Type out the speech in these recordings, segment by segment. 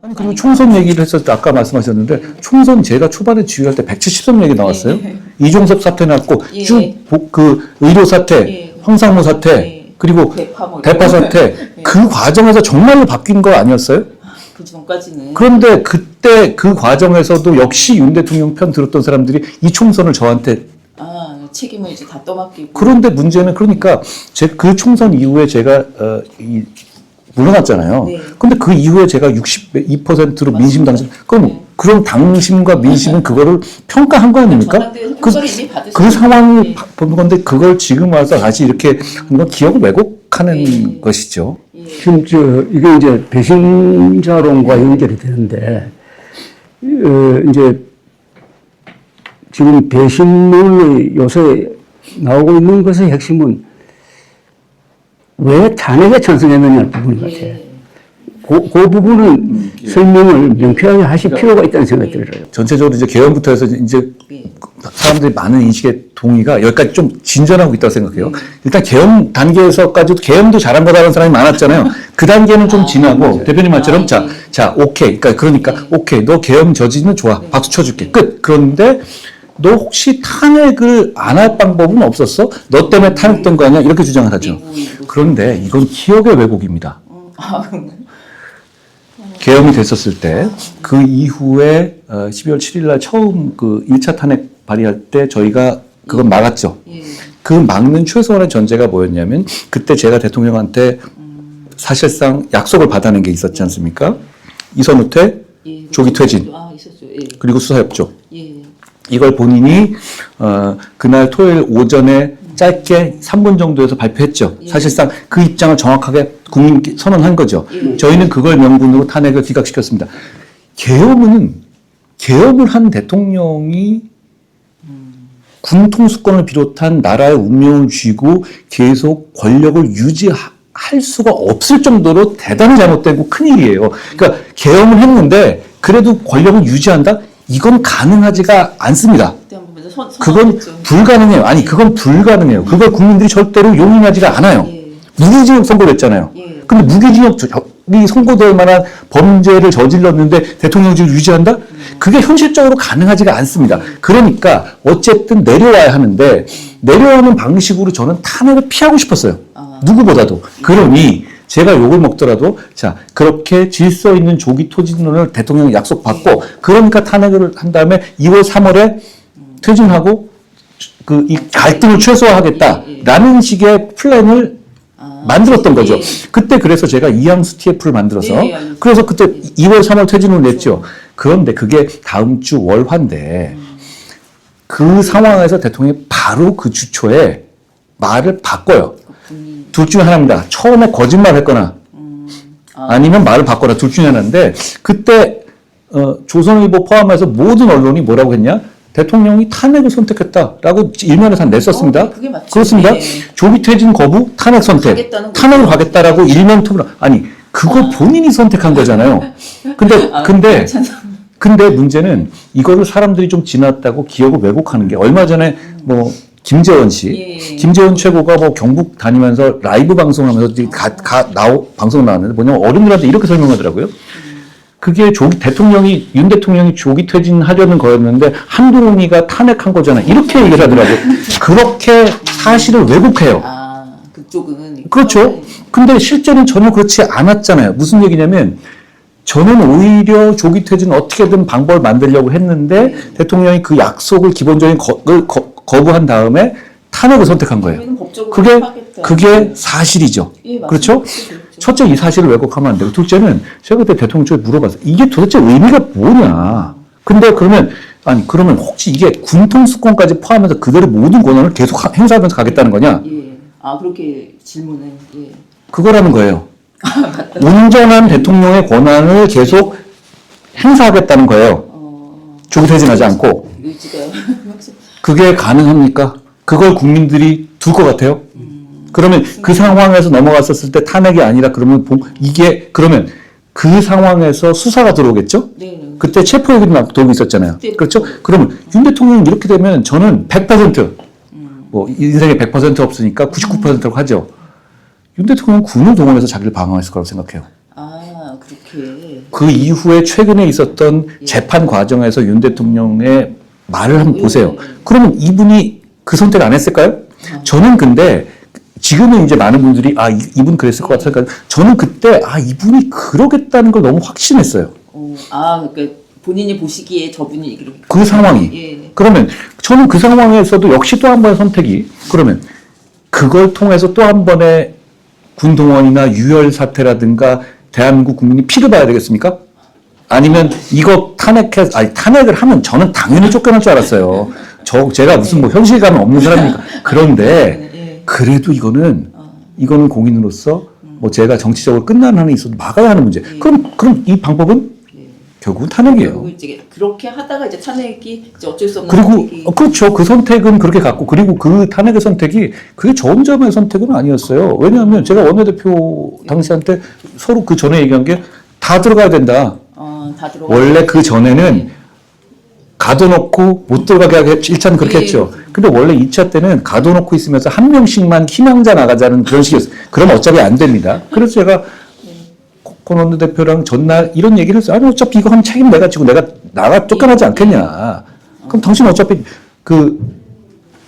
아니, 그리고 총선 얘기를 했을 때 아까 말씀하셨는데, 총선 제가 초반에 지휘할 때 170석 얘기 나왔어요. 이종섭 사태 났고, 쭉, 의료 사태, 황상무 사태, 그리고 대파 사태, 그 과정에서 정말로 바뀐 거 아니었어요? 그 전까지는. 그런데 그때 그 과정에서도 역시 윤 대통령 편 들었던 사람들이 이 총선을 저한테 책임을 이제 다 떠맡기고. 그런데 문제는 그러니까 그 총선 이후에 제가 물러났잖아요. 네. 근데 그 이후에 제가 62%로 민심 당심 그럼 그럼 당심과 민심은 그거를 평가한 거 아닙니까? 그 상황을 보는 건데 그걸 지금 와서 다시 이렇게 하는 건 기억을 왜곡하는 것이죠. 지금 이게 이제 배신자론과 연결이 되는데 이제 지금 배신론이 요새 나오고 있는 것의 핵심은 왜 탄핵에 찬성했느냐 부분 같아요. 그 부분은 설명을 명쾌하게 하실 필요가 있다는 생각이 들어요. 전체적으로 이제 개헌부터 해서 이제 사람들이 많은 인식의 동의가 여기까지 좀 진전하고 있다고 생각해요. 일단 개헌 단계에서까지도 개헌도 잘한 거라는 사람이 많았잖아요. 그 단계는 좀 지나고 대표님 말처럼 자 오케이 그러니까 오케이 너 개헌 저지는 좋아 박수 쳐줄게 끝. 그런데 너 혹시 탄핵을 안 할 방법은 없었어? 너 때문에 탄핵된 거 아니야? 이렇게 주장을 하죠. 그런데 이건 기억의 왜곡입니다. 계엄이 됐었을 때 그 이후에 12월 7일 날 처음 그 1차 탄핵 발의할 때 저희가 그건 막았죠. 그 막는 최소한의 전제가 뭐였냐면 그때 제가 대통령한테 사실상 약속을 받아낸 게 있었지 않습니까? 이선우퇴, 조기 퇴진, 그리고 수사협조. 이걸 본인이 그날 토요일 오전에 짧게 3분 정도에서 발표했죠. 사실상 그 입장을 정확하게 국민께 선언한 거죠. 저희는 그걸 명분으로 탄핵을 기각시켰습니다. 계엄을 한 대통령이 군 통수권을 비롯한 나라의 운명을 쥐고 계속 권력을 유지할 수가 없을 정도로 대단히 잘못되고 큰일이에요. 그러니까 계엄을 했는데 그래도 권력을 유지한다? 이건 가능하지가 않습니다. 그건 불가능해요. 아니, 그건 불가능해요. 그걸 국민들이 절대로 용인하지가 않아요. 무기징역 선고를 했잖아요. 근데 무기징역이 선고될 만한 범죄를 저질렀는데 대통령직을 유지한다? 그게 현실적으로 가능하지가 않습니다. 그러니까 어쨌든 내려와야 하는데 내려오는 방식으로 저는 탄핵을 피하고 싶었어요. 누구보다도. 그러니 제가 욕을 먹더라도 자 그렇게 질서 있는 조기 퇴진론을 대통령이 약속받고 그러니까 탄핵을 한 다음에 2월 3월에 퇴진하고 이 갈등을 최소화하겠다라는 식의 플랜을 만들었던 거죠. 그때 그래서 제가 이항수 TF를 만들어서 그래서 그때 2월 3월 퇴진을 냈죠. 그런데 그게 다음 주 월화인데 그 상황에서 대통령이 바로 그 주초에 말을 바꿔요. 둘 중에 하나입니다. 처음에 거짓말 했거나 아니면 말을 바꿔라. 둘 중에 하나인데 그때 조선일보 포함해서 모든 언론이 뭐라고 했냐? 대통령이 탄핵을 선택했다라고 일면에서 한 냈었습니다. 그게 맞죠. 그렇습니다. 조기 퇴진 거부, 탄핵 선택. 탄핵으로 가겠다라고 일면 토론. 아니, 그걸 본인이 선택한 거잖아요. 근데 문제는 이거를 사람들이 좀 지났다고 기억을 왜곡하는 게 얼마 전에 김재원 씨, 김재원 최고가 경북 다니면서 라이브 방송하면서 방송 나왔는데 뭐냐면 어른들한테 이렇게 설명하더라고요. 그게 윤 대통령이 조기 퇴진하려는 거였는데 한동훈이가 탄핵한 거잖아. 이렇게 얘기를 하더라고요. 그렇게 사실을 왜곡해요. 그쪽은. 그렇죠. 근데 실제는 전혀 그렇지 않았잖아요. 무슨 얘기냐면 저는 오히려 조기 퇴진 어떻게든 방법을 만들려고 했는데 대통령이 그 약속을 기본적인 거부한 다음에 탄핵을 선택한 거예요. 그게 사실이죠. 그렇죠? 첫째, 이 사실을 왜곡하면 안 되고, 둘째는 제가 그때 대통령 쪽에 물어봤어요. 이게 도대체 의미가 뭐냐? 근데 그러면 혹시 이게 군통수권까지 포함해서 그들의 모든 권한을 계속 행사하면서 가겠다는 거냐? 그렇게 질문을. 그거라는 거예요. 온전한 대통령의 권한을 계속 행사하겠다는 거예요. 조기 퇴진하지 않고. 그게 가능합니까? 그걸 국민들이 둘 것 같아요? 그러면 그 상황에서 넘어갔었을 때 탄핵이 아니라 그러면 그러면 그 상황에서 수사가 들어오겠죠? 그때 체포얘기도 나오고 있었잖아요. 그렇죠? 그러면 윤 대통령이 이렇게 되면 저는 100% 인생에 100% 없으니까 99%라고 하죠. 윤 대통령은 군을 동원해서 자기를 방어했을 거라고 생각해요. 그렇게. 그 이후에 최근에 있었던 재판 과정에서 윤 대통령의 말을 한번 보세요. 그러면 이분이 그 선택 안 했을까요? 저는 근데 지금은 이제 많은 분들이 이분 그랬을 것 같아요. 저는 그때 이분이 그러겠다는 걸 너무 확신했어요. 그러니까 본인이 보시기에 저분이 그렇게 그 상황이. 예. 그러면 저는 그 상황에서도 역시 또 한 번의 선택이 그러면 그걸 통해서 또 한 번의 군동원이나 유혈 사태라든가 대한민국 국민이 피를 봐야 되겠습니까? 아니면 이거 탄핵을 하면 저는 당연히 쫓겨날 줄 알았어요. 제가 무슨 뭐 현실감은 없는 사람이니까. 그런데 그래도 이거는 공인으로서 뭐 제가 정치적으로 끝나는 한에 있어도 막아야 하는 문제. 그럼 이 방법은 결국은 탄핵이에요. 그리고 이제 그렇게 하다가 이제 탄핵이 이제 어쩔 수 없는 그리고 선택이 그렇죠. 그 선택은 그렇게 갔고 그리고 그 탄핵의 선택이 그게 저 혼자만의 선택은 아니었어요. 왜냐하면 제가 원내대표 당시한테 서로 그 전에 얘기한 게 다 들어가야 된다. 다 들어가. 원래 그 전에는 가둬놓고 못 들어가게 하게 1차는 그렇게 했죠. 근데 원래 2차 때는 가둬놓고 있으면서 한 명씩만 희망자 나가자는 그런 식이었어요. 그러면 어차피 안 됩니다. 그래서 제가 권 원내대표랑 전날 이런 얘기를 했어요. 아니 어차피 이거 하면 책임 내가 지고 나가 쫓겨나지 않겠냐. 그럼 당신 어차피 그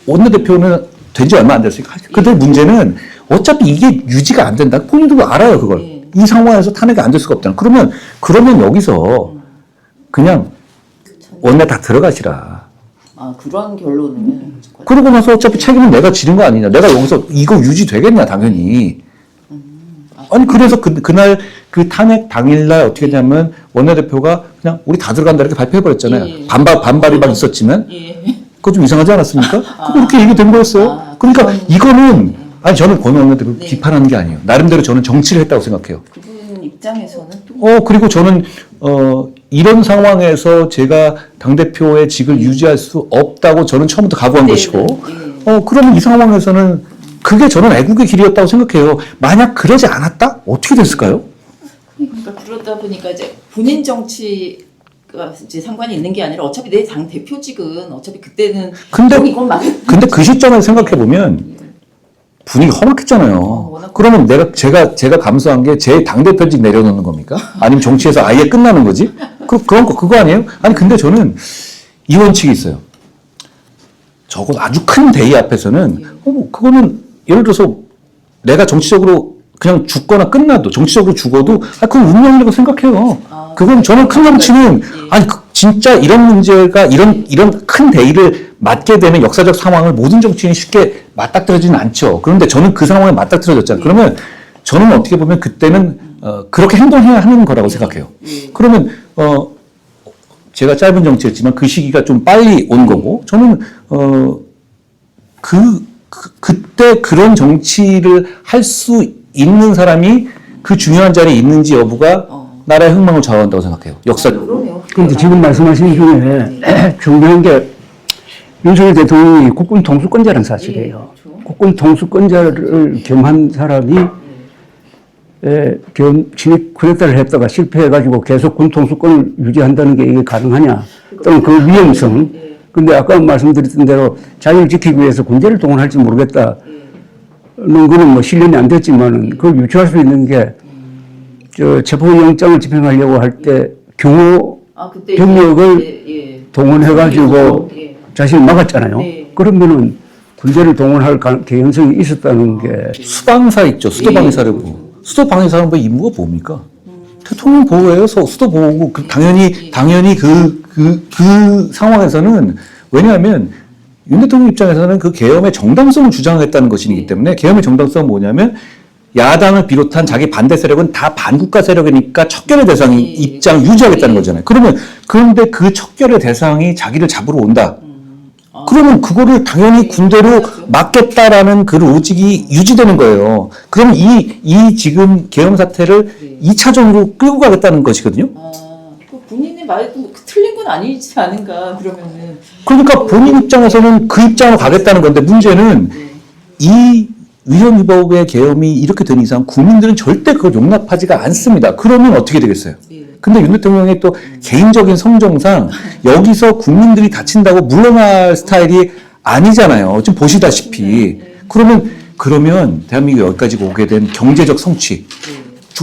원내대표는 된 지 얼마 안 됐으니까. 근데 문제는 어차피 이게 유지가 안 된다. 본인도 알아요 그걸. 이 상황에서 탄핵이 안 될 수가 없잖아. 그러면 여기서 그냥 원내 다 들어가시라. 그런 결론을 그러고 나서 어차피 책임은 내가 지는 거 아니냐. 내가 여기서 이거 유지되겠냐 당연히. 아니 그래서 그날 그 탄핵 당일날 어떻게 했냐면 원내대표가 그냥 우리 다 들어간다 이렇게 발표해버렸잖아요. 반발이 막 있었지만 그거 좀 이상하지 않았습니까? 그렇게 얘기된 거였어요. 그러니까 이거는 저는 권 원내대표 비판하는 게 아니에요. 나름대로 저는 정치를 했다고 생각해요. 그분 입장에서는 또 그리고 저는 이런 상황에서 제가 당대표의 직을 유지할 수 없다고 저는 처음부터 각오한 것이고 그러면 이 상황에서는 그게 저는 애국의 길이었다고 생각해요. 만약 그러지 않았다? 어떻게 됐을까요? 그러니까 그러다 보니까 이제 본인 정치가 이제 상관이 있는 게 아니라 어차피 내 당 대표직은 어차피 그때는 근데 그 시점에서 생각해 보면 분위기 험악했잖아요. 그러면 제가 감수한 게 제 당대표직 내려놓는 겁니까? 아니면 정치에서 아예 끝나는 거지? 그거 아니에요? 아니, 근데 저는 이 원칙이 있어요. 적어도 아주 큰 대의 앞에서는, 그거는 예를 들어서 내가 정치적으로 그냥 죽거나 끝나도, 정치적으로 죽어도, 그건 운명이라고 생각해요. 그건 저는 큰 정치는, 진짜 이런 문제가, 이런 큰 대의를 맞게 되는 역사적 상황을 모든 정치인이 쉽게 맞닥뜨려지는 않죠. 그런데 저는 그 상황에 맞닥뜨려졌잖아요. 그러면 저는 어떻게 보면 그때는 그렇게 행동해야 하는 거라고 생각해요. 그러면 제가 짧은 정치였지만 그 시기가 좀 빨리 온 거고 저는 그때 그런 정치를 할 수 있는 사람이 그 중요한 자리에 있는지 여부가 나라의 흥망을 좌우한다고 생각해요. 역사적으로. 그런데 지금 말씀하신 중에 중요한 게 윤석열 대통령이 국군 통수권자라는 사실이에요. 국군 통수권자를 겸한 사람이 진입 쿠데타를 했다가 실패해가지고 계속 군 통수권을 유지한다는 게 이게 가능하냐? 또는 그 위험성. 근데 아까 말씀드렸던 대로 자유를 지키기 위해서 군대를 동원할지 모르겠다. 그는 뭐 실현이 안 됐지만은 그걸 유추할 수 있는 게 체포영장을 집행하려고 할 때 경호 병력을 동원해가지고 자신을 막았잖아요. 그러면은 군대를 동원할 개연성이 있었다는 게 수방사 있죠. 수도방위사령부. 수도방위사령부의 임무가 뭡니까? 대통령 보호예요. 수도 보호고 당연히 그 상황에서는 왜냐하면 윤 대통령 입장에서는 그 계엄의 정당성을 주장하겠다는 것이기 때문에 계엄의 정당성은 뭐냐면 야당을 비롯한 자기 반대 세력은 다 반국가 세력이니까 척결의 대상이 입장 유지하겠다는 거잖아요. 그런데 그 척결의 대상이 자기를 잡으러 온다. 그러면 그거를 당연히 군대로 막겠다라는 그 로직이 유지되는 거예요. 그럼 이 지금 계엄 사태를 2차전으로 끌고 가겠다는 것이거든요. 본인의 말도 틀린 건 아니지 않은가 그러면은. 그러니까 본인 입장에서는 그 입장으로 가겠다는 건데 문제는 이 위헌위법의 계엄이 이렇게 된 이상 국민들은 절대 그걸 용납하지가 않습니다. 그러면 어떻게 되겠어요? 근데 윤 대통령의 또 개인적인 성정상 여기서 국민들이 다친다고 물러날 스타일이 아니잖아요. 지금 보시다시피. 그러면 대한민국이 여기까지 오게 된 경제적 성취,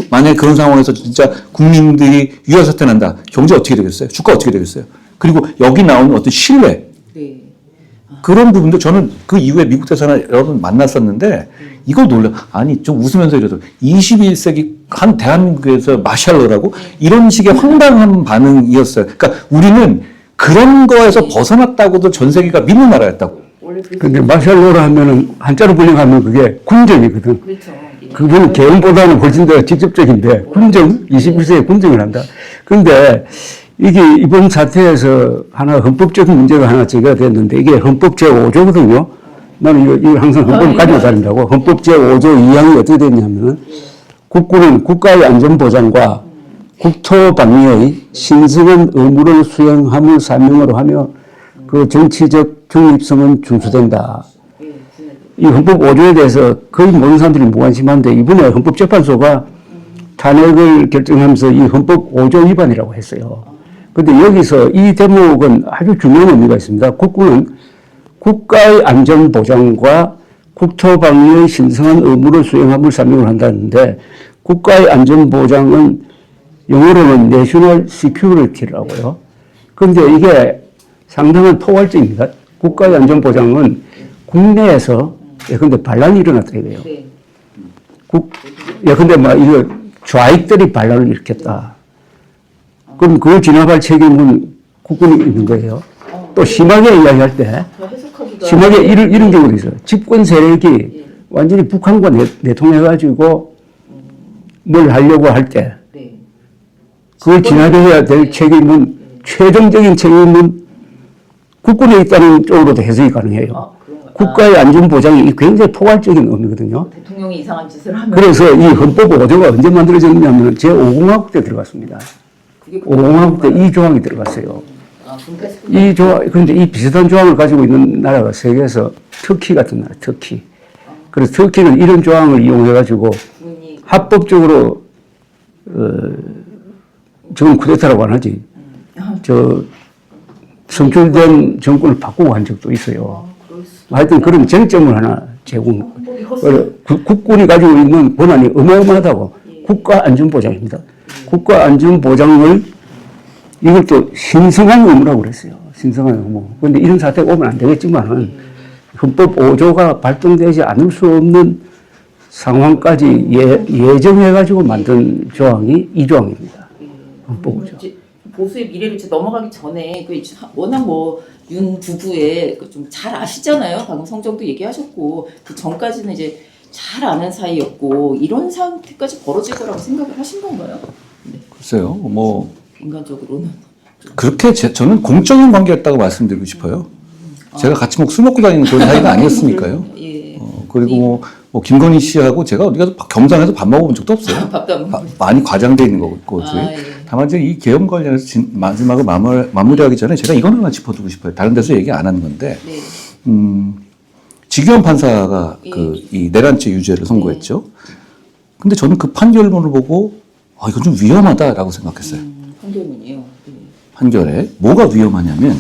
만약에 그런 상황에서 진짜 국민들이 유혈 사태 난다. 경제 어떻게 되겠어요? 주가 어떻게 되겠어요? 그리고 여기 나오는 어떤 신뢰. 네. 그런 부분도 저는 그 이후에 미국 대사나 여러 번 만났었는데 이걸 놀라. 아니 좀 웃으면서 이래도 21세기 한 대한민국에서 마샬러라고 이런 식의 황당한 반응이었어요. 그러니까 우리는 그런 거에서 벗어났다고도 전 세계가 믿는 나라였다고. 원래 그래서 근데 마샬로라 하면은 한자로 번역하면 그게 군정이거든. 그렇죠. 예. 그건 개헌보다는 훨씬 더 직접적인데 군정, 21세기에 군정을 한다. 그런데 이게 이번 사태에서 하나 헌법적인 문제가 하나 제기가 됐는데 이게 헌법 제5조거든요. 나는 이거 항상 헌법을 가지고 다닌다고. 헌법 제5조 2항이 어떻게 됐냐면은 국군은 국가의 안전보장과 국토방위의 신성한 의무를 수행함을 사명으로 하며 그 정치적 중립성은 준수된다. 이 헌법 5조에 대해서 거의 모든 사람들이 무관심한데 이번에 헌법재판소가 탄핵을 결정하면서 이 헌법 5조 위반이라고 했어요. 그런데 여기서 이 대목은 아주 중요한 의미가 있습니다. 국군은 국가의 안전보장과 국토방위의 신성한 의무를 수행함을 사명을 한다는데 국가의 안전보장은 영어로는 내셔널 시큐리티라고요. 그런데 이게 상당한 포괄적입니다. 국가의 안전보장은 국내에서 예컨대 반란이 일어났다 이거예요. 네. 예컨대 막 이거 좌익들이 반란을 일으켰다. 그럼 그걸 진압할 책임은 국군이 있는 거예요. 또 심하게 이야기할 때 더 해석하기가 심하게 이런 경우도 있어요. 집권 세력이 완전히 북한과 내통해가지고 뭘 하려고 할 때 네. 그걸 진압해야 될 책임은 최종적인 책임은 국군에 있다는 쪽으로도 해석이 가능해요. 그런가요? 국가의 안전보장이 굉장히 포괄적인 의미거든요. 대통령이 이상한 짓을 하면 그래서 이 헌법 5조가 언제 만들어졌냐면 제5공화국 때 들어갔습니다. 그게 5공화국 때 이 조항이 들어갔어요. 그러니까 이 조항, 그런데 이 비슷한 조항을 가지고 있는 나라가 세계에서 터키 같은 나라, 터키. 그래서 터키는 이런 조항을 이용해가지고 국민이 합법적으로, 지금 쿠데타라고 안 하지. 선출된 정권을 바꾸고 한 적도 있어요. 하여튼 그런 쟁점을 하나 제공. 헌법이 헛소리. 국군이 가지고 있는 권한이 어마어마하다고. 국가안전보장입니다. 국가안전보장을 이걸 또 신성한 의무라고 그랬어요. 신성한 의무. 그런데 이런 사태가 오면 안 되겠지만은 헌법 5조가 발동되지 않을 수 없는 상황까지 예정해가지고 만든 조항이 이 조항입니다. 헌법 5조. 이제 보수의 미래를 이제 넘어가기 전에 그 워낙 뭐 윤 부부의 좀 잘 아시잖아요. 방금 성정도 얘기하셨고 그 전까지는 이제 잘 아는 사이였고 이런 상태까지 벌어질 거라고 생각을 하신 건가요? 네. 글쎄요. 뭐 인간적으로는 그렇게 저는 공적인 관계였다고 말씀드리고 싶어요. 제가 같이 술 먹고 다니는 그런 사이가 아니었으니까요. 예. 그리고 뭐 김건희 씨하고 제가 어디 가서 경상에서 밥 먹어본 적도 없어요. 밥도 안 먹고. 많이 과장돼 있는 거지. 예. 다만 이제 이 계엄 관련해서 마지막으로 마무리하기 전에 제가 이건 하나 짚어두고 싶어요. 다른 데서 얘기 안 하는 건데, 네. 지규현 판사가 예. 이 내란죄 유죄를 선고했죠. 근데 저는 그 판결문을 보고 이건 좀 위험하다라고 생각했어요. 판결문이요. 네. 판결에 뭐가 위험하냐면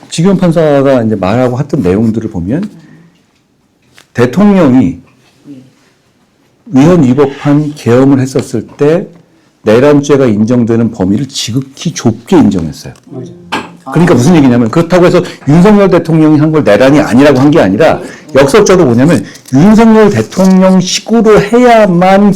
지규현 판사가 이제 말하고 했던 내용들을 보면 대통령이 위헌 위법한 계엄을 했었을 때 내란죄가 인정되는 범위를 지극히 좁게 인정했어요. 그러니까 무슨 얘기냐면 그렇다고 해서 윤석열 대통령이 한 걸 내란이 아니라고 한 게 아니라 역설적으로 뭐냐면 윤석열 대통령식으로 해야만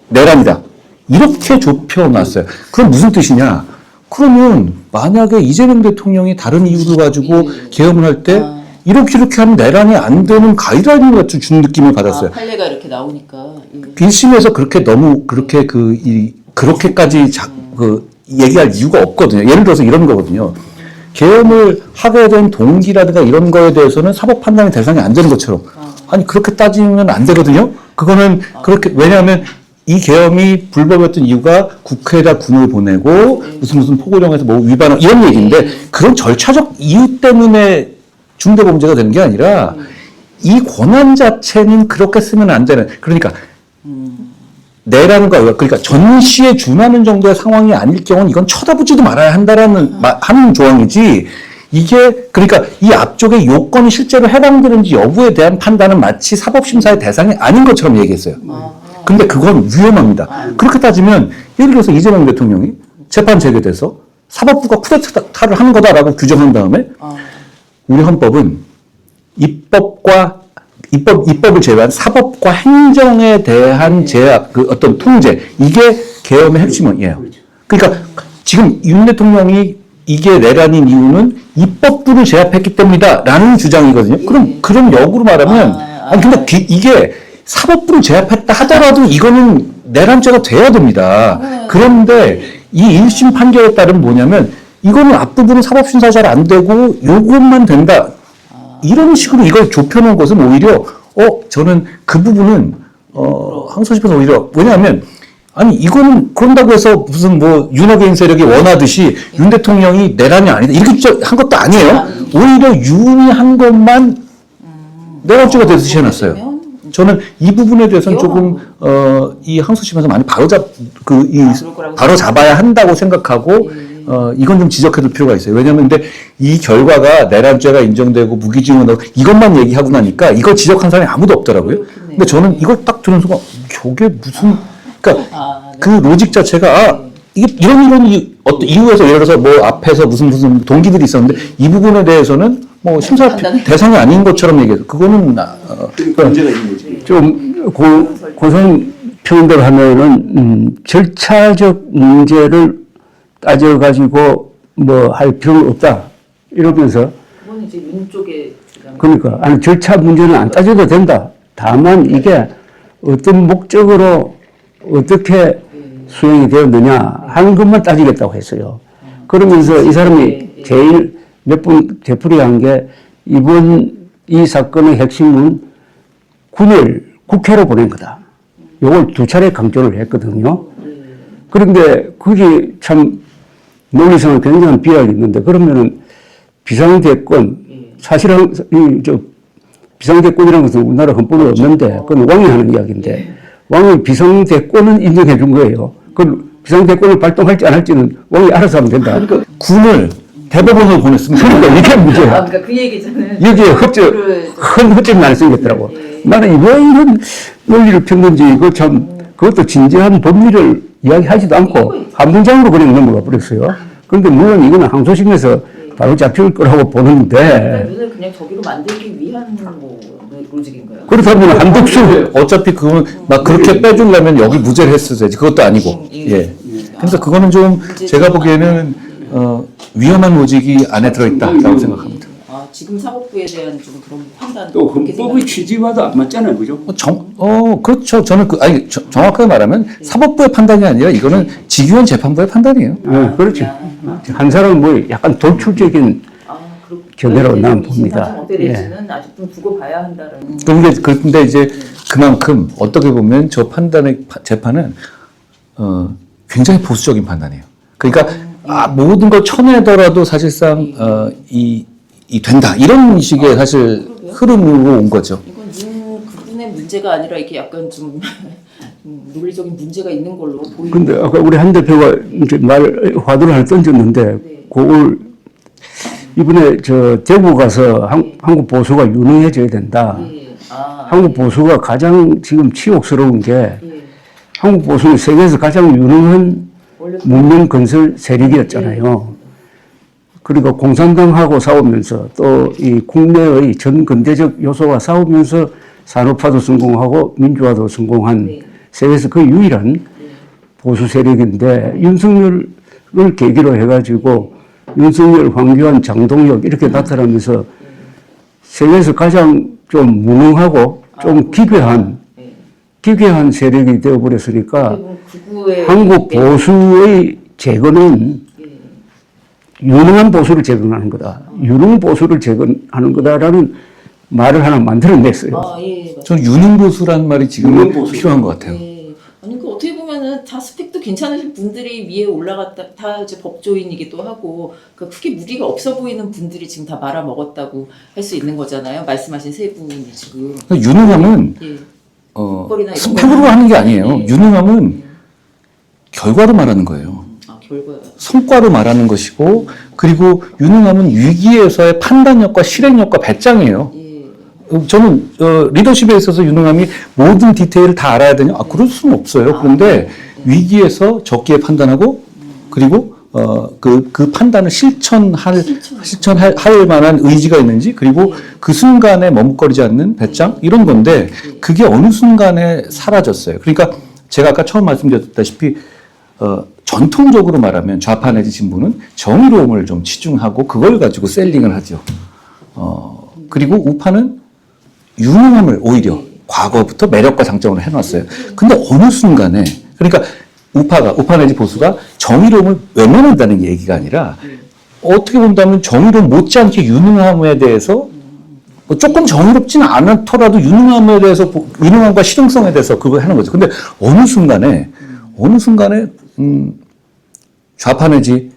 내란이다. 이렇게 좁혀놨어요. 그럼 무슨 뜻이냐? 그러면 만약에 이재명 대통령이 다른 이유를 가지고 계엄을 할 때 이렇게 하면 내란이 안 되는 가이드라인 같은 준 느낌을 받았어요. 판례가 이렇게 나오니까. 예. 1심에서 그렇게 너무 그렇게 그렇게까지 얘기할 이유가 없거든요. 예를 들어서 이런 거거든요. 계엄을 하게 된 동기라든가 이런 거에 대해서는 사법 판단의 대상이 안 되는 것처럼. 아니, 그렇게 따지면 안 되거든요. 그거는 그렇게, 왜냐하면 이 계엄이 불법이었던 이유가 국회에다 군을 보내고 무슨 포고령에서 뭐 위반, 이런 얘기인데 그런 절차적 이유 때문에 중대범죄가 되는 게 아니라 이 권한 자체는 그렇게 쓰면 안 되는, 그러니까 내란과 그러니까 전시에 준하는 정도의 상황이 아닐 경우는 이건 쳐다보지도 말아야 한다라는 하는 조항이지. 이게 그러니까 이 앞쪽에 요건이 실제로 해당되는지 여부에 대한 판단은 마치 사법심사의 대상이 아닌 것처럼 얘기했어요. 근데 그건 위험합니다. 그렇게 따지면 예를 들어서 이재명 대통령이 재판 재개돼서 사법부가 쿠데타를 하는 거다라고 규정한 다음에 우리 헌법은 입법을 제외한 사법과 행정에 대한 제약, 그 어떤 통제, 이게 계엄의 핵심이에요. 그러니까 지금 윤 대통령이 이게 내란인 이유는 입법부를 제압했기 때문이다라는 주장이거든요. 그럼 역으로 말하면, 근데 이게 사법부를 제압했다 하더라도 이거는 내란죄가 돼야 됩니다. 그런데 이 1심 판결에 따른 뭐냐면, 이거는 앞부분은 사법심사 잘 안 되고 요것만 된다. 이런 식으로 이걸 좁혀놓은 것은 오히려, 저는 그 부분은, 항소심에서 오히려, 왜냐하면, 아니, 이거는 그런다고 해서 무슨 뭐, 윤호개인 세력이 원하듯이 윤 대통령이 내란이 아니다. 이렇게 한 것도 아니에요. 오히려 윤이 한 것만 내란죄가 되듯이 해놨어요. 저는 이 부분에 대해서는 조금, 이 항소심에서 많이 바로 잡아야 한다고 생각하고, 이건 좀 지적해둘 필요가 있어요. 왜냐면 근데 이 결과가 내란죄가 인정되고 무기징역하고 이것만 얘기하고 나니까 이걸 지적한 사람이 아무도 없더라고요. 근데 저는 이걸 딱 들은 순간 저게 무슨 그러니까 그 로직 자체가 이게 이런 어떤 이유에서 예를 들어서 뭐 앞에서 무슨 동기들이 있었는데 이 부분에 대해서는 뭐 심사 대상이 아닌 것처럼 얘기해서 그거는 문제가 있는 거지. 좀 고선 표현대로 하면은 절차적 문제를 따져가지고 뭐 할 필요는 없다. 이러면서. 그건 이제 윤 쪽에 주장. 그러니까. 아니, 절차 문제는 안 따져도 된다. 다만 이게 어떤 목적으로 어떻게 수행이 되었느냐 하는 것만 따지겠다고 했어요. 그러면서 이 사람이 제일 몇 번 되풀이한 게 이번 이 사건의 핵심은 군을 국회로 보낸 거다. 이걸 2차례 강조를 했거든요. 그런데 그게 참 논리상은 굉장한 비약이 있는데 그러면은 비상대권 사실은 비상대권이라는 것은 우리나라 헌법에 없는데 그건 왕이 하는 이야기인데 왕이 비상대권은 인정해 준 거예요. 그 비상대권을 발동할지 안 할지는 왕이 알아서 하면 된다. 그러니까 군을 대법원으로 보냈습니다. 그러니까 이게 문제야. 그러니까 그 얘기잖아요. 여기에 큰 허점이 많이 생겼더라고. 나는 왜 이런 논리를 폈는지 이거 참 그것도 진지한 법리를 이야기하지도 않고 한 문장으로 그냥 넘어가 버렸어요. 그런데 물론 이거는 항소심에서 바로 잡힐 거라고 보는데 눈을 그냥 저기로 만들기 위한 뭐 로직인가요? 그렇다면 한덕수 어차피 그건 막 그렇게 빼주려면 여기 무죄를 했어야지. 그것도 아니고. 예. 그래서 그거는 좀 제가 보기에는 위험한 로직이 안에 들어있다라고 생각합니다. 지금 사법부에 대한 좀 그런 판단. 또 헌법의 취지와도 안 맞잖아요, 그죠? 그렇죠. 저는 정확하게 말하면 사법부의 판단이 아니라 이거는 직위원 재판부의 판단이에요. 네, 그렇지. 한 사람은 뭐 약간 돌출적인 견해로 나는 봅니다. 대해서는 아직 좀 두고 봐야 한다는. 근데 이제 그만큼 어떻게 보면 저 재판은 굉장히 보수적인 판단이에요. 그러니까 모든 걸 쳐내더라도 사실상 이 된다 이런 식의 사실 흐름으로 온 거죠. 이건 그분의 문제가 아니라 이렇게 약간 좀 논리적인 문제가 있는 걸로 보이는. 근데 아까 우리 한 대표가 이제 화두를 하나 던졌는데 그걸 이번에 대구 가서 한국 보수가 유능해져야 된다. 한국 보수가 가장 지금 치욕스러운 게 한국 보수는 세계에서 가장 유능한 문명 건설 세력이었잖아요. 그리고 공산당하고 싸우면서 또 이 국내의 전 근대적 요소와 싸우면서 산업화도 성공하고 민주화도 성공한 세계에서 그 유일한 보수 세력인데 윤석열을 계기로 해가지고 윤석열, 황교안, 장동혁 이렇게 나타나면서 세계에서 가장 좀 무능하고 좀 기괴한 세력이 되어버렸으니까 한국 보수의 재건은 유능한 보수를 재건하는 거다. 유능 보수를 재건하는 거다라는 말을 하나 만들어냈어요. 저는 유능보수라는 말이 지금 필요한 것 같아요. 아니 그 어떻게 보면은 다 스펙도 괜찮으신 분들이 위에 올라갔다 다 이제 법조인이기도 하고 그 크게 무리가 없어 보이는 분들이 지금 다 말아먹었다고 할 수 있는 거잖아요. 말씀하신 세 분이 지금. 유능함은 스펙으로 하는 게 아니에요. 유능함은 결과로 말하는 거예요. 성과로 말하는 것이고 그리고 유능함은 위기에서의 판단력과 실행력과 배짱이에요. 저는 리더십에 있어서 유능함이 모든 디테일을 다 알아야 되냐? 그럴 수는 없어요. 그런데 위기에서 적기에 판단하고 그리고 그 판단을 실천할 만한 의지가 있는지 그리고 그 순간에 머뭇거리지 않는 배짱 이런 건데 그게 어느 순간에 사라졌어요. 그러니까 제가 아까 처음 말씀드렸다시피 전통적으로 말하면 좌파 내지 진보는 정의로움을 좀 치중하고 그걸 가지고 셀링을 하죠. 그리고 우파는 유능함을 오히려 과거부터 매력과 장점으로 해놨어요. 근데 어느 순간에 그러니까 우파 내지 보수가 정의로움을 외면한다는 얘기가 아니라 어떻게 본다면 정의로움 못지않게 유능함에 대해서 뭐 조금 정의롭지는 않더라도 유능함에 대해서 유능함과 실용성에 대해서 그걸 하는 거죠. 근데 어느 순간에 좌파 내지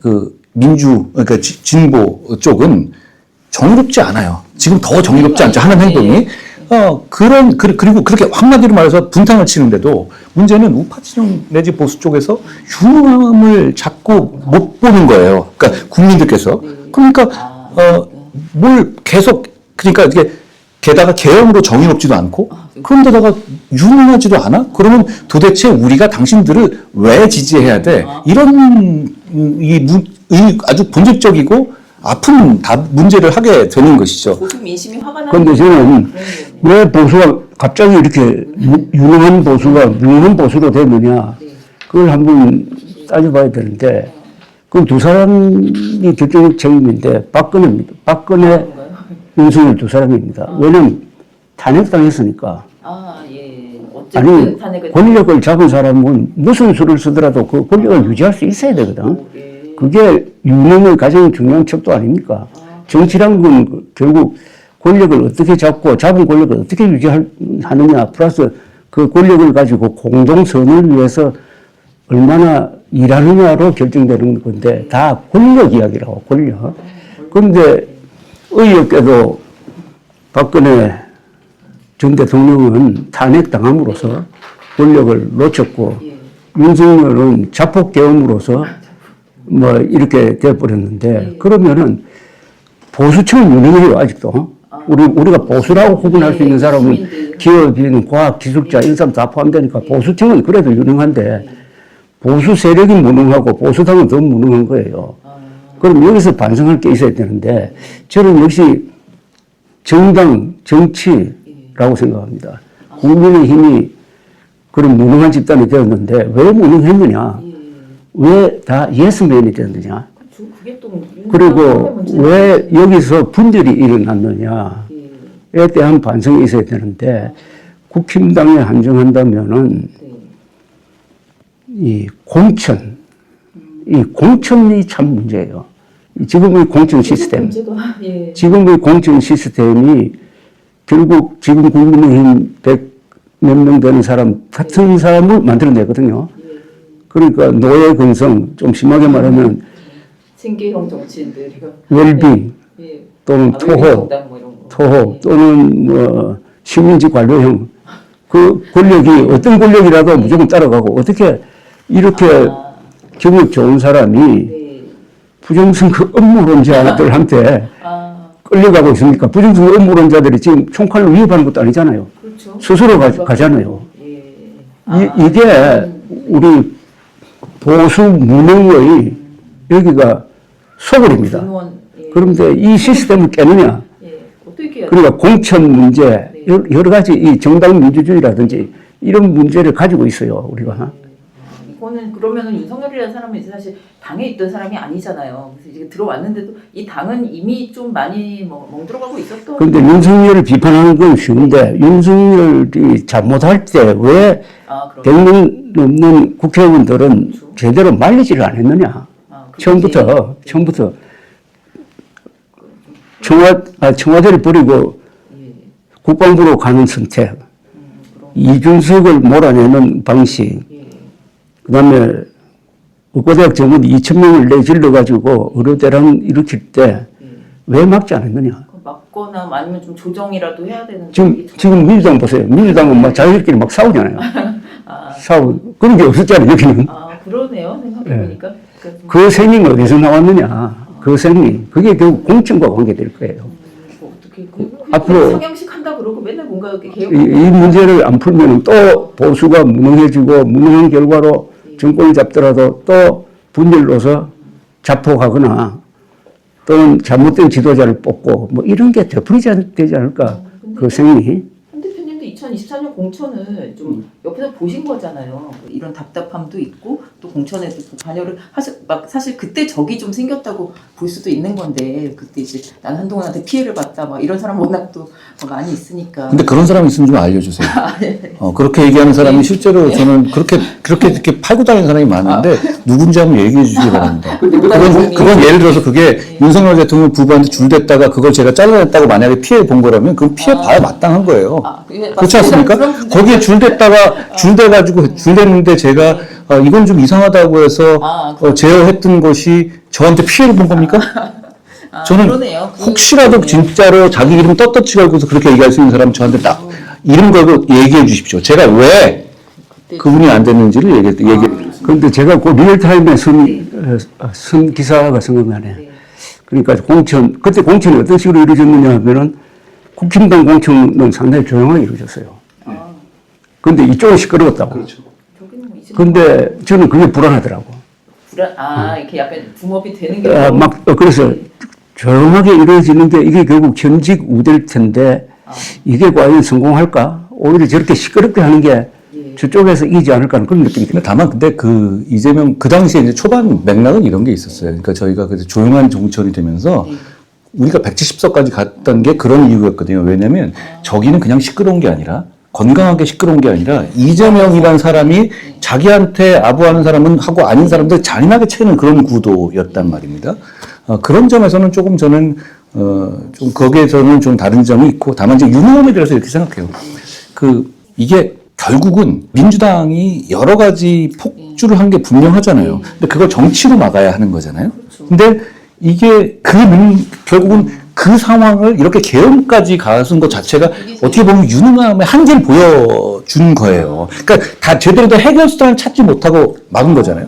그러니까 진보 쪽은 정의롭지 않아요. 지금 더 정의롭지 않죠. 하는 행동이. 그리고 그렇게 한마디로 말해서 분탕을 치는데도 문제는 우파 진영 내지 보수 쪽에서 유능함을 자꾸 못 보는 거예요. 그러니까 국민들께서. 그러니까, 뭘 계속, 그러니까 이게 게다가 개형으로 정의롭지도 않고 그런데다가 유능하지도 않아? 그러면 도대체 우리가 당신들을 왜 지지해야 돼? 이런 아주 본질적이고 아픈 문제를 하게 되는 것이죠. 보수 민심이 화가 나는. 그런데 저는 왜 보수가 갑자기 이렇게 유능한 보수가 무능한 보수로 됐느냐 그걸 한번 따져봐야 되는데 그 두 사람이 결정적 책임인데 박근혜입니다. 박근혜, 윤석열 두 사람입니다. 왜냐면 탄핵당했으니까. 예. 아니 어쨌든 탄핵을. 권력을 잡은 사람은 무슨 수를 쓰더라도 그 권력을 유지할 수 있어야 되거든. 그게 유능의 가장 중요한 척도 아닙니까? 정치란 건 결국 권력을 어떻게 잡고 잡은 권력을 어떻게 유지하느냐 플러스 그 권력을 가지고 공동선을 위해서 얼마나 일하느냐로 결정되는 건데 다 권력 이야기라고 권력. 그런데 의외롭게도 박근혜 전 대통령은 탄핵당함으로써 권력을 놓쳤고 윤석열은 자폭계엄으로서 뭐 이렇게 돼버렸는데 그러면은 보수층은 유능해요 아직도. 우리가 보수라고 구분할 수 있는 사람은 기업인, 과학, 기술자 이런 사람 다 포함되니까 보수층은 그래도 유능한데 보수 세력이 무능하고 보수당은 더 무능한 거예요. 그럼 여기서 반성할 게 있어야 되는데 저는 역시 정당, 정치라고 생각합니다. 국민의힘이 그런 무능한 집단이 되었는데 왜 무능했느냐? 왜 다 예스맨이 되느냐? 그게 또 그리고 왜 여기서 분열이 일어났느냐에 대한 반성이 있어야 되는데 국힘당에 한정한다면은 이 공천이 참 문제예요. 지금의 공천 시스템, 지금의 공천 시스템이 결국 지금 국민의힘 100 몇 명 되는 사람 같은 사람을 만들어내거든요. 그러니까 노예 근성, 좀 심하게 말하면 생계형 정치인들 웰빙 또는 토호 또는 뭐 식민지 관료형 그 권력이 어떤 권력이라도 무조건 따라가고 어떻게 이렇게 경력 좋은 사람이 부정선거 업무론자들한테 끌려가고 있습니까? 부정선거 업무론자들이 지금 총칼로 위협하는 것도 아니잖아요. 그렇죠. 스스로 가잖아요. 이게 우리 보수 무능의 여기가 소굴입니다. 그런데 이 시스템을 깨느냐? 그러니까 공천 문제, 여러 가지 이 정당 민주주의라든지 이런 문제를 가지고 있어요, 우리가. 이거는 그러면은 윤석열이라는 사람은 이제 사실 당에 있던 사람이 아니잖아요. 그래서 이제 들어왔는데도 이 당은 이미 좀 많이 멍들어가고 있었던. 그런데 윤석열을 비판하는 건 쉬운데 윤석열이 잘못할 때 왜 100명 넘는 국회의원들은 제대로 말리지를 않았느냐? 처음부터 청와대를 버리고 국방부로 가는 선택, 이준석을 몰아내는 방식, 그 다음에 의과대학 정원 2,000명을 내질러가지고 의료대란 일으킬 때 왜 막지 않았느냐? 막거나 아니면 좀 조정이라도 해야 되는. 지금 민주당 보세요. 민주당은 막 자기들끼리 막 싸우잖아요. 그런 게 없었잖아요, 여기는. 그러네요. 생각해보니까. 그 셈이 어디서 나왔느냐? 그 셈이. 그게 결국 공천과 관계될 거예요. 어떻게, 앞으로 상향식 한다 그러고 맨날 뭔가 이렇게 개혁. 이 문제를 안 풀면 또 보수가 무능해지고 무능한 결과로 정권을 잡더라도 또 분열로서 자폭하거나 또는 잘못된 지도자를 뽑고 뭐 이런 게 되풀이되지 않을까 그 생리. 홍 대표님도 2024년 공천을 좀 옆에서 보신 거잖아요. 이런 답답함도 있고 또 공천에도 또 관여를 막 사실 그때 적이 좀 생겼다고 볼 수도 있는 건데 그때 이제 난 한동훈한테 피해를 봤다 막 이런 사람 워낙 또 많이 있으니까. 근데 그런 사람 있으면 좀 알려주세요. 네. 그렇게 얘기하는 사람이 실제로 저는 그렇게 이렇게 팔고 다니는 사람이 많은데 누군지 한번 얘기해 주시기 바랍니다. 그건 예를 들어서 그게 윤석열 대통령 부부한테 줄댔다가 그걸 제가 잘라냈다고 만약에 피해 본 거라면 그건 피해 봐야 마땅한 거예요. 그렇지 않습니까? 거기에 줄댔다가 줄대가지고 줄댔는데 제가 이건 좀 이상하다고 해서 제어했던 것이 저한테 피해를 본 겁니까? 저는 그러네요. 혹시라도 진짜로 자기 이름 떳떳이 걸고서 그렇게 얘기할 수 있는 사람 저한테 딱 이름 걸고 얘기해 주십시오. 제가 왜 그분이 안 됐는지를 얘기해 드리겠습니다. 그런데 제가 그 리얼타임에 쓴 기사가 생각나네. 그러니까 그때 공천이 어떤 식으로 이루어졌느냐 하면은 국힘당 공천은 상당히 조용하게 이루어졌어요. 그런데 이쪽은 시끄러웠다고. 그렇죠. 근데 저는 그게 불안하더라고. 이렇게 약간 붕업이 되는 게 그래서 조용하게 이루어지는 게 이게 결국 현직 우대일 텐데 이게 과연 성공할까? 오히려 저렇게 시끄럽게 하는 게 저쪽에서 이기지 않을까 하는 그런 느낌이 듭니다. 다만 근데 그 이재명 그 당시에 이제 초반 맥락은 이런 게 있었어요. 그러니까 저희가 그래서 조용한 정치원이 되면서 우리가 170석까지 갔던 게 그런 이유였거든요. 왜냐하면 저기는 그냥 시끄러운 게 아니라 건강하게 시끄러운 게 아니라 이재명이라는 사람이 자기한테 아부하는 사람은 하고 아닌 사람들 잔인하게 채는 그런 구도였단 말입니다. 그런 점에서는 조금 저는 좀 거기에서는 좀 다른 점이 있고 다만 이제 유능함에 대해서 이렇게 생각해요. 이게 결국은 민주당이 여러 가지 폭주를 한 게 분명하잖아요. 근데 그걸 정치로 막아야 하는 거잖아요. 근데 이게 결국은 그 상황을 이렇게 개헌까지 가는 것 자체가 어떻게 보면 유능함의 한계를 보여준 거예요. 그러니까 다 제대로 된 해결 수단을 찾지 못하고 막은 거잖아요.